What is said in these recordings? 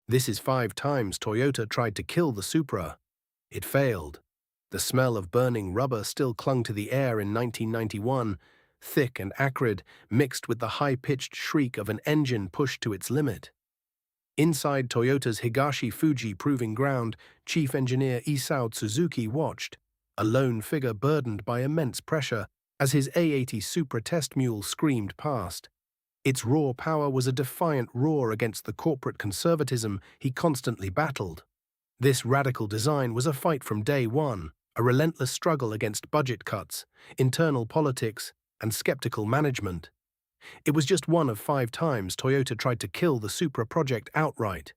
This is 5 times Toyota tried to kill the Supra. It failed. The smell of burning rubber still clung to the air in 1991, thick and acrid, mixed with the high-pitched shriek of an engine pushed to its limit. Inside Toyota's Higashi-Fuji Proving Ground, Chief Engineer Isao Tsuzuki watched, a lone figure burdened by immense pressure, as his A80 Supra test mule screamed past. Its raw power was a defiant roar against the corporate conservatism he constantly battled. This radical design was a fight from day one, a relentless struggle against budget cuts, internal politics, and skeptical management. It was just one of 5 times Toyota tried to kill the Supra project outright,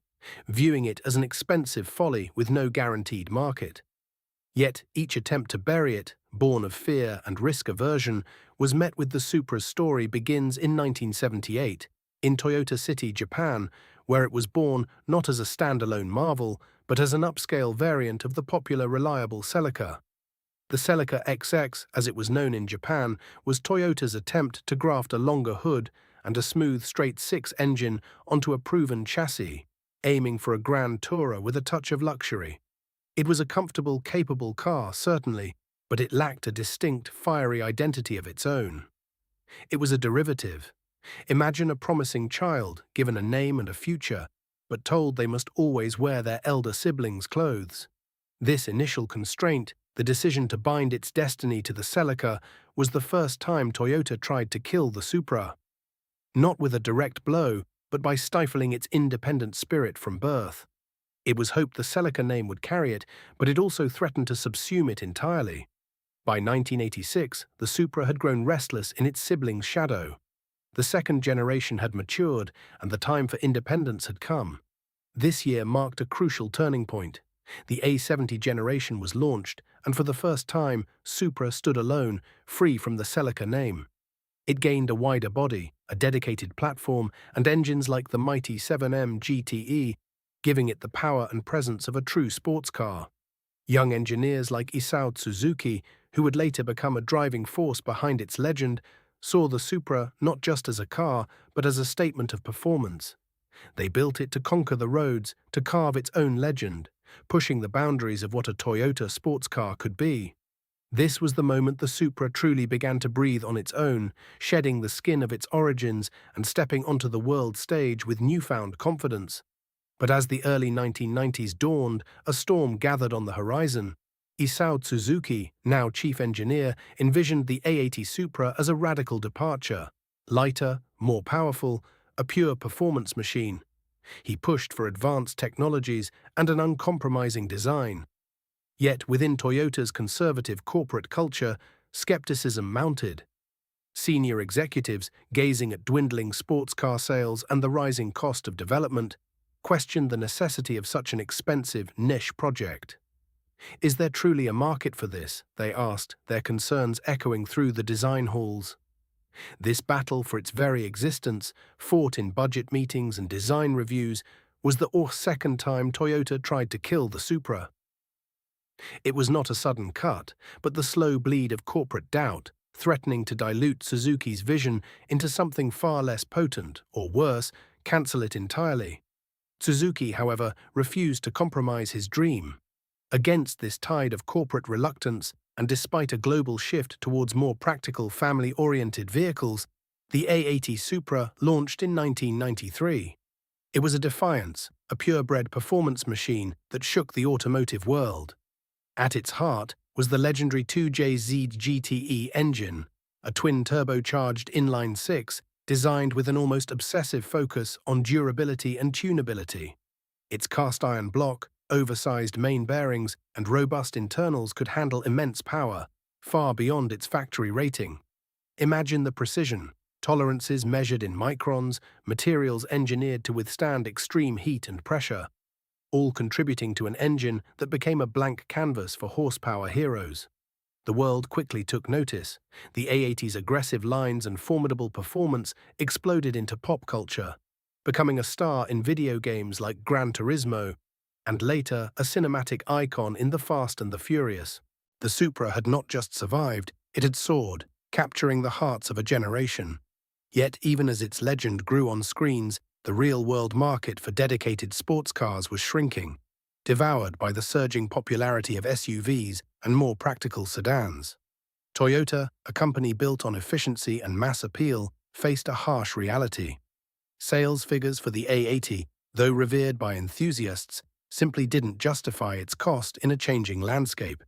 viewing it as an expensive folly with no guaranteed market. Yet each attempt to bury it, born of fear and risk aversion, was met with the Supra's story begins in 1978, in Toyota City, Japan, where it was born not as a standalone marvel, but as an upscale variant of the popular reliable Celica. The Celica XX, as it was known in Japan, was Toyota's attempt to graft a longer hood and a smooth straight-six engine onto a proven chassis, aiming for a grand tourer with a touch of luxury. It was a comfortable, capable car, certainly, but it lacked a distinct, fiery identity of its own. It was a derivative. Imagine a promising child, given a name and a future, but told they must always wear their elder siblings' clothes. This initial constraint, the decision to bind its destiny to the Celica, was the first time Toyota tried to kill the Supra. Not with a direct blow, but by stifling its independent spirit from birth. It was hoped the Celica name would carry it, but it also threatened to subsume it entirely. By 1986, the Supra had grown restless in its sibling's shadow. The second generation had matured, and the time for independence had come. This year marked a crucial turning point. The A70 generation was launched, and for the first time, Supra stood alone, free from the Celica name. It gained a wider body, a dedicated platform, and engines like the mighty 7M GTE, giving it the power and presence of a true sports car. Young engineers like Isao Tsuzuki, who would later become a driving force behind its legend, saw the Supra not just as a car, but as a statement of performance. They built it to conquer the roads, to carve its own legend, pushing the boundaries of what a Toyota sports car could be. This was the moment the Supra truly began to breathe on its own, shedding the skin of its origins and stepping onto the world stage with newfound confidence. But as the early 1990s dawned, a storm gathered on the horizon. Isao Tsuzuki, now chief engineer, envisioned the A80 Supra as a radical departure. Lighter, more powerful, a pure performance machine. He pushed for advanced technologies and an uncompromising design. Yet within Toyota's conservative corporate culture, skepticism mounted. Senior executives, gazing at dwindling sports car sales and the rising cost of development, questioned the necessity of such an expensive niche project. Is there truly a market for this? They asked, their concerns echoing through the design halls. This battle for its very existence, fought in budget meetings and design reviews, was the second time Toyota tried to kill the Supra. It was not a sudden cut, but the slow bleed of corporate doubt, threatening to dilute Suzuki's vision into something far less potent, or worse, cancel it entirely. Suzuki, however, refused to compromise his dream. Against this tide of corporate reluctance, and despite a global shift towards more practical family-oriented vehicles, the A80 Supra launched in 1993. It was a defiance, a purebred performance machine that shook the automotive world. At its heart was the legendary 2JZ GTE engine, a twin-turbocharged inline-six designed with an almost obsessive focus on durability and tunability. Its cast-iron block, oversized main bearings, and robust internals could handle immense power, far beyond its factory rating. Imagine the precision, tolerances measured in microns, materials engineered to withstand extreme heat and pressure, all contributing to an engine that became a blank canvas for horsepower heroes. The world quickly took notice. The A80's aggressive lines and formidable performance exploded into pop culture, becoming a star in video games like Gran Turismo, and later a cinematic icon in The Fast and the Furious. The Supra had not just survived, it had soared, capturing the hearts of a generation. Yet even as its legend grew on screens, The real-world market for dedicated sports cars was shrinking, devoured by the surging popularity of SUVs and more practical sedans. Toyota, a company built on efficiency and mass appeal, faced a harsh reality. Sales figures for the A80, though revered by enthusiasts, simply didn't justify its cost in a changing landscape.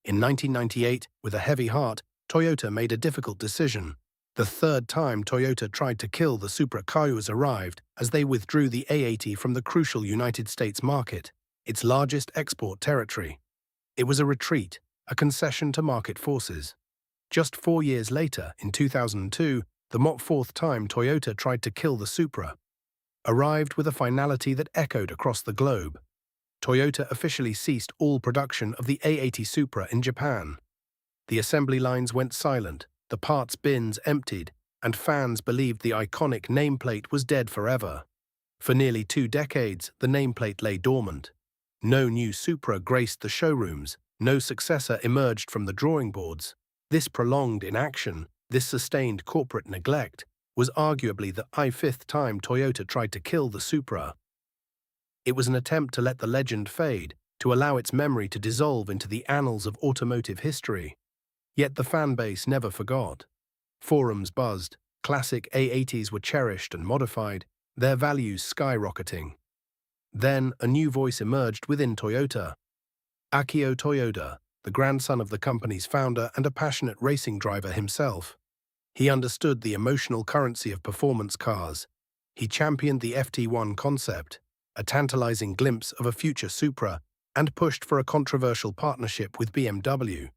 In 1998, with a heavy heart, Toyota made a difficult decision. The third time Toyota tried to kill the Supra cars arrived as they withdrew the A80 from the crucial United States market, its largest export territory. It was a retreat, a concession to market forces. Just 4 years later, in 2002, the fourth time Toyota tried to kill the Supra arrived with a finality that echoed across the globe. Toyota officially ceased all production of the A80 Supra in Japan. The assembly lines went silent, the parts bins emptied, and fans believed the iconic nameplate was dead forever. For nearly 2 decades, the nameplate lay dormant. No new Supra graced the showrooms, no successor emerged from the drawing boards. This prolonged inaction, this sustained corporate neglect, was arguably the fifth time Toyota tried to kill the Supra. It was an attempt to let the legend fade, to allow its memory to dissolve into the annals of automotive history. Yet the fanbase never forgot. Forums buzzed, classic A80s were cherished and modified, their values skyrocketing. Then a new voice emerged within Toyota. Akio Toyoda, the grandson of the company's founder and a passionate racing driver himself. He understood the emotional currency of performance cars. He championed the FT1 concept, a tantalizing glimpse of a future Supra, and pushed for a controversial partnership with BMW.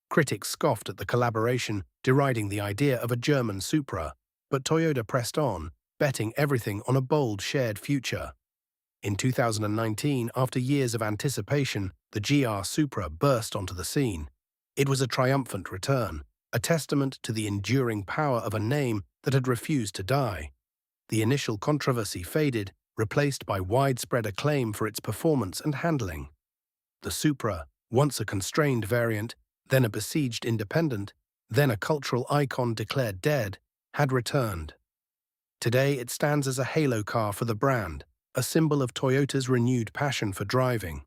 Critics scoffed at the collaboration, deriding the idea of a German Supra, but Toyota pressed on, betting everything on a bold shared future. In 2019, after years of anticipation, the GR Supra burst onto the scene. It was a triumphant return, a testament to the enduring power of a name that had refused to die. The initial controversy faded, replaced by widespread acclaim for its performance and handling. The Supra, once a constrained variant, then a besieged independent, then a cultural icon declared dead, had returned. Today it stands as a halo car for the brand, a symbol of Toyota's renewed passion for driving.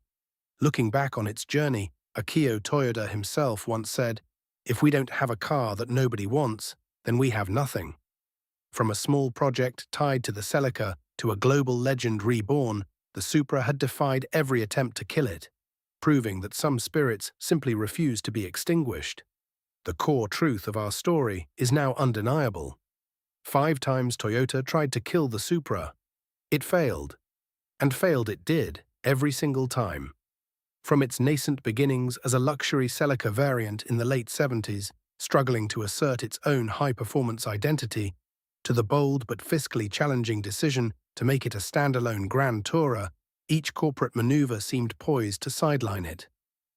Looking back on its journey, Akio Toyoda himself once said, "If we don't have a car that nobody wants, then we have nothing." From a small project tied to the Celica to a global legend reborn, the Supra had defied every attempt to kill it, proving that some spirits simply refuse to be extinguished. The core truth of our story is now undeniable. 5 times Toyota tried to kill the Supra. It failed. And failed it did, every single time. From its nascent beginnings as a luxury Celica variant in the late 70s, struggling to assert its own high-performance identity, to the bold but fiscally challenging decision to make it a standalone Grand Tourer, each corporate maneuver seemed poised to sideline it.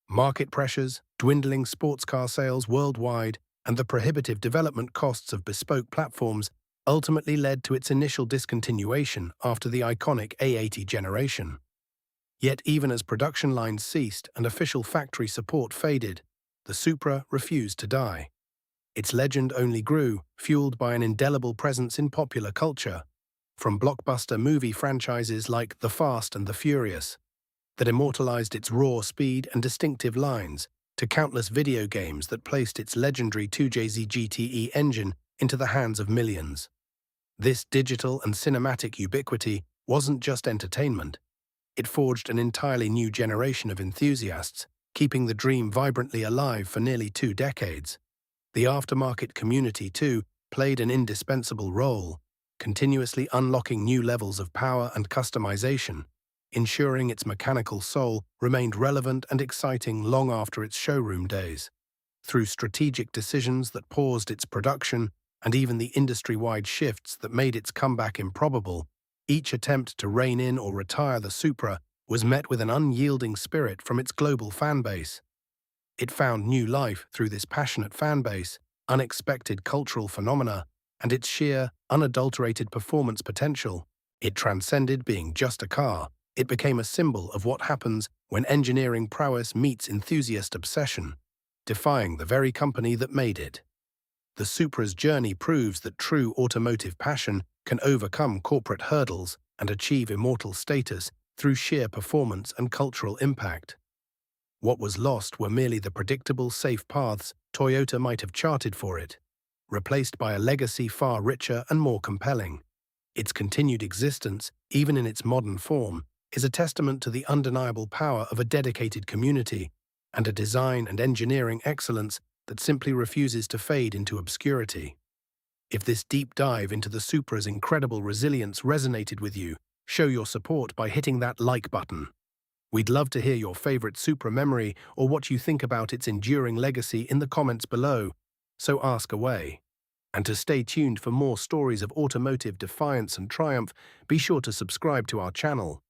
Market pressures, dwindling sports car sales worldwide, and the prohibitive development costs of bespoke platforms ultimately led to its initial discontinuation after the iconic A80 generation. Yet even as production lines ceased and official factory support faded, the Supra refused to die. Its legend only grew, fueled by an indelible presence in popular culture, from blockbuster movie franchises like The Fast and the Furious, that immortalized its raw speed and distinctive lines, to countless video games that placed its legendary 2JZ GTE engine into the hands of millions. This digital and cinematic ubiquity wasn't just entertainment. It forged an entirely new generation of enthusiasts, keeping the dream vibrantly alive for nearly 2 decades. The aftermarket community, too, played an indispensable role, continuously unlocking new levels of power and customization, ensuring its mechanical soul remained relevant and exciting long after its showroom days. Through strategic decisions that paused its production and even the industry-wide shifts that made its comeback improbable, each attempt to rein in or retire the Supra was met with an unyielding spirit from its global fanbase. It found new life through this passionate fanbase, unexpected cultural phenomena, and its sheer, unadulterated performance potential. It transcended being just a car. It became a symbol of what happens when engineering prowess meets enthusiast obsession, defying the very company that made it. The Supra's journey proves that true automotive passion can overcome corporate hurdles and achieve immortal status through sheer performance and cultural impact. What was lost were merely the predictable, safe paths Toyota might have charted for it, replaced by a legacy far richer and more compelling. Its continued existence, even in its modern form, is a testament to the undeniable power of a dedicated community and a design and engineering excellence that simply refuses to fade into obscurity. If this deep dive into the Supra's incredible resilience resonated with you, show your support by hitting that like button. We'd love to hear your favorite Supra memory or what you think about its enduring legacy in the comments below, so ask away. And to stay tuned for more stories of automotive defiance and triumph, be sure to subscribe to our channel.